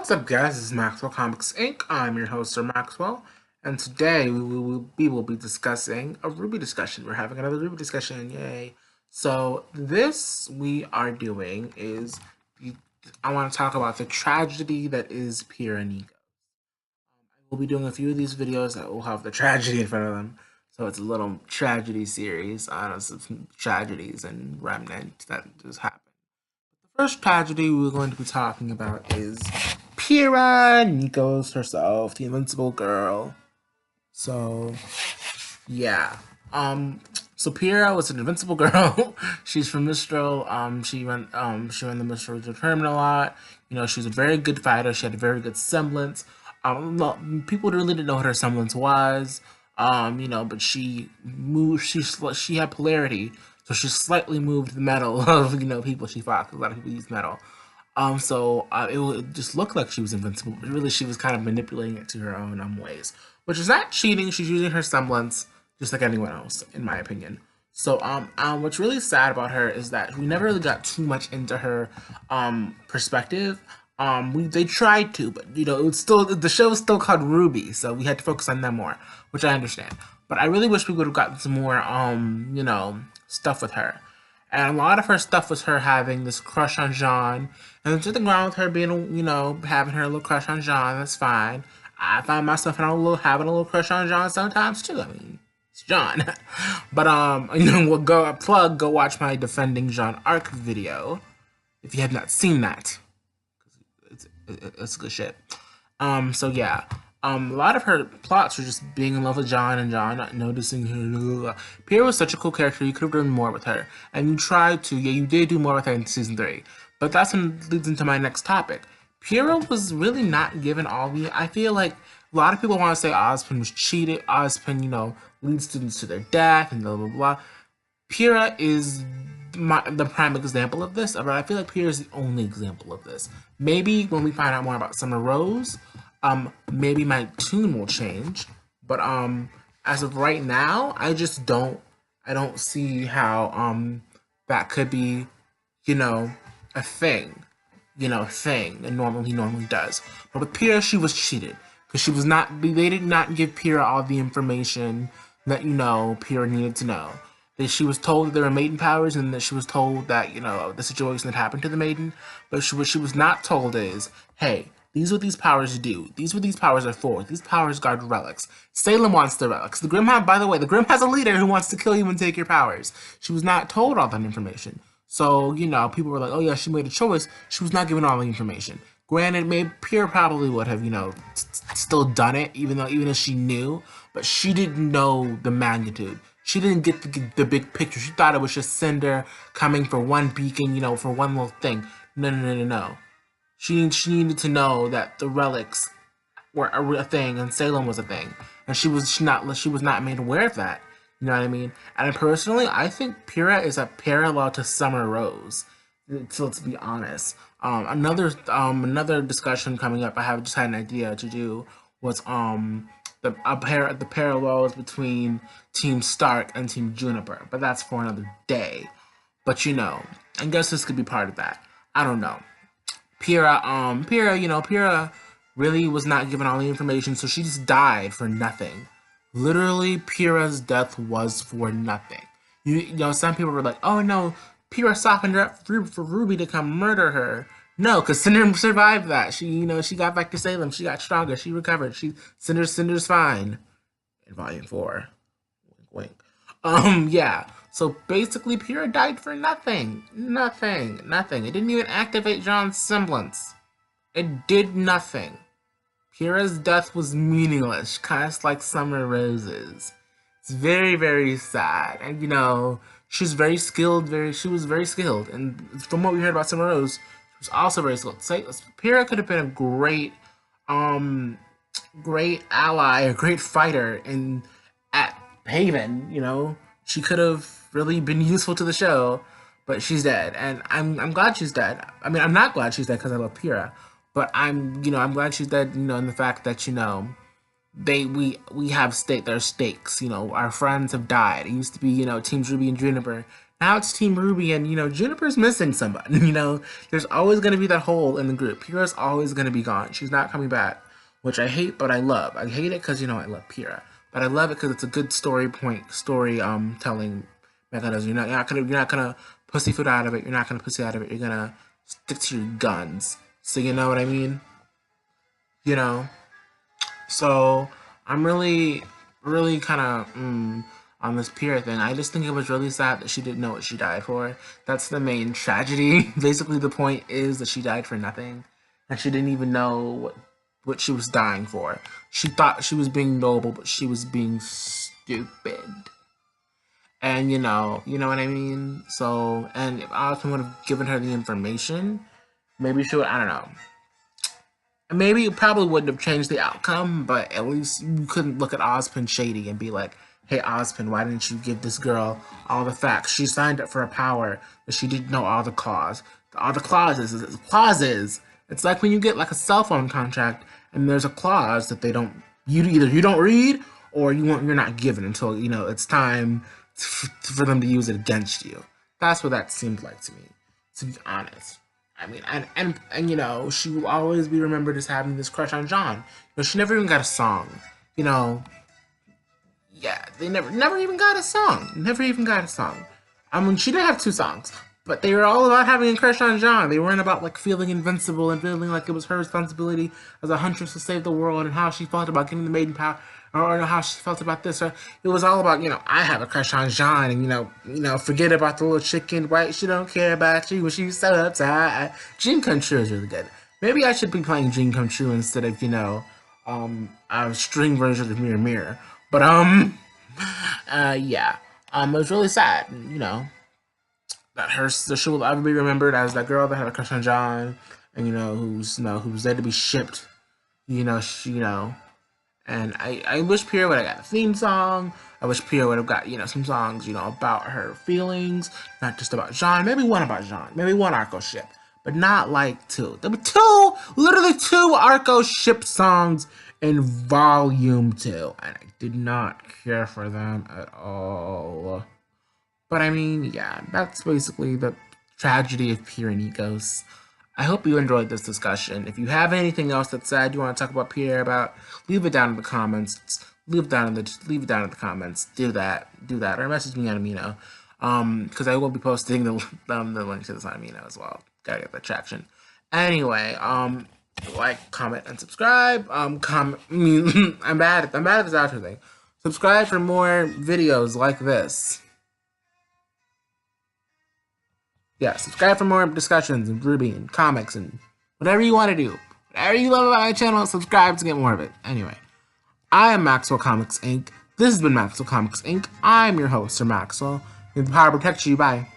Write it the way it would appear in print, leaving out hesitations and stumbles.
What's up, guys? This is Maxwell Comics Inc. I'm your host, Sir Maxwell, and today we will be discussing a RWBY discussion. We're having another RWBY discussion, yay! So this we are doing is I want to talk about the tragedy that is Pyrah and nikos. I will be doing a few of these videos that will have the tragedy in front of them, so it's a little tragedy series on some tragedies and remnants that just happened. First tragedy we're going to be talking about is Pyrah, nikos herself, the invincible girl. So, yeah. So Pyrah was an invincible girl. She's from Mistral. She ran the Mistral tournament a lot. You know, she was a very good fighter. She had a very good semblance. People really didn't know what her semblance was. But she moved. She had polarity, so she slightly moved the metal of people she fought. 'Cause a lot of people use metal. It would just look like she was invincible, but really she was kind of manipulating it to her own ways, which is not cheating. She's using her semblance just like anyone else, in my opinion. What's really sad about her is that we never really got too much into her perspective. They tried to, but it was still the show was still called RWBY, so we had to focus on them more, which I understand. But I really wish we would have gotten some more stuff with her. And a lot of her stuff was her having this crush on Jean. And there's nothing wrong with her being, having her little crush on Jean. That's fine. I find myself having a little crush on Jean sometimes too. I mean, it's Jean. But we'll go watch my Defending Jean arc video if you have not seen that. It's good shit. Yeah. A lot of her plots were just being in love with John and John not noticing her. Pyrah was such a cool character. You could have done more with her, and you tried to. Yeah, you did do more with her in season 3. But that's when leads into my next topic. Pyrah was really not given all the. I feel like a lot of people want to say Ozpin was cheated. Ozpin, leads students to their death and blah blah blah. Pyrah is the prime example of this, but I feel like Pyrah is the only example of this. Maybe when we find out more about Summer Rose. Maybe my tune will change, but as of right now, I don't see how that could be, a thing, and normally does. But with Pyrah, she was cheated because they did not give Pyrah all the information that Pyrah needed to know. That she was told that there were maiden powers, and that she was told that the situation that happened to the maiden. But what she was not told is, hey, these are what these powers do. These are what these powers are for. These powers guard relics. Salem wants the relics. By the way, the Grimm has a leader who wants to kill you and take your powers. She was not told all that information. So, people were like, oh yeah, she made a choice. She was not given all the information. Granted, maybe Pyrah probably would have, still done it, even if she knew. But she didn't know the magnitude. She didn't get the big picture. She thought it was just Cinder coming for one beacon, for one little thing. No. She needed to know that the relics were a thing and Salem was a thing, and she was not made aware of that. You know what I mean? And personally, I think Pyrah is a parallel to Summer Rose. So let's be honest. Another discussion coming up. I have just had an idea to do was the parallels between Team Stark and Team Juniper, but that's for another day. But I guess this could be part of that. I don't know. Pyrah really was not given all the information, so she just died for nothing. Literally, Pyrah's death was for nothing. Some people were like, oh no, Pyrah softened her up for RWBY to come murder her. No, because Cinder survived that. She got back to Salem. She got stronger. She recovered. Cinder's fine. In Volume 4. Wink, wink. Yeah. So basically, Pyrah died for nothing. Nothing. It didn't even activate John's semblance. It did nothing. Pyrah's death was meaningless, kind of like Summer Rose's. It's very, very sad. And, she was very skilled. She was very skilled. And from what we heard about Summer Rose, she was also very skilled. So, Pyrah could have been a great ally, a great fighter at Haven, She could have really been useful to the show, but she's dead, and I'm glad she's dead. I mean, I'm not glad she's dead because I love Pyrah, but I'm glad she's dead. In the fact that we have there's stakes. Our friends have died. It used to be Teams RWBY and Juniper. Now it's Team Ruby, and Juniper's missing somebody. There's always going to be that hole in the group. Pyrah's always going to be gone. She's not coming back, which I hate, but I love. I hate it because I love Pyrah, but I love it because it's a good story telling mechanism. You're not gonna pussyfoot out of it. You're not gonna pussy out of it. You're gonna stick to your guns. So you know what I mean? You know. So I'm really kind of on this Pyrrha thing. I just think it was really sad that she didn't know what she died for. That's the main tragedy. Basically, the point is that she died for nothing, and she didn't even know what she was dying for. She thought she was being noble, but she was being stupid. And you know what I mean. So, and if Osmond would have given her the information, maybe she would. I don't know. Maybe it probably wouldn't have changed the outcome, but at least you couldn't look at Ozpin shady and be like, hey Ozpin, why didn't you give this girl all the facts? She signed up for a power, but she didn't know all the clauses. It's like when you get like a cell phone contract and there's a clause that either you don't read or you're not given until it's time for them to use it against you. That's what that seemed like to me, to be honest. I mean, and she will always be remembered as having this crush on John. She never even got a song. Yeah, they never even got a song. Never even got a song. I mean, she did have 2 songs, but they were all about having a crush on John. They weren't about like feeling invincible and feeling like it was her responsibility as a huntress to save the world and how she felt about getting the maiden power, or how she felt about this. Or it was all about I have a crush on John, and forget about the little chicken, right? She don't care about you when she's so uptight. Dream Come True is really good. Maybe I should be playing Dream Come True instead of a string version of Mirror Mirror. But yeah, it was really sad, that she will ever be remembered as that girl that had a crush on John, and who's there to be shipped, and I wish Pyrrha would have got a theme song. I wish Pyrrha would have got some songs about her feelings, not just about John. Maybe one about John, maybe one Arco ship, but not like 2. There were literally 2 Arco ship songs in Volume 2, and I did not care for them at all. But I mean, yeah, that's basically the tragedy of Pyrrha and nikos. I hope you enjoyed this discussion. If you have anything else that's sad you want to talk about Pyrrha about, leave it down in the comments. Leave it down in the comments. Do that, or message me on Amino, because I will be posting the link to this on Amino as well. Gotta get that traction. Anyway, like, comment, and subscribe. I'm bad at this outro thing. Subscribe for more videos like this. Yeah, subscribe for more discussions and RWBY and comics and whatever you want to do. Whatever you love about my channel, subscribe to get more of it. Anyway, I am Maxwell Comics Inc. This has been Maxwell Comics Inc. I'm your host, Sir Maxwell. May the power protect you. Bye.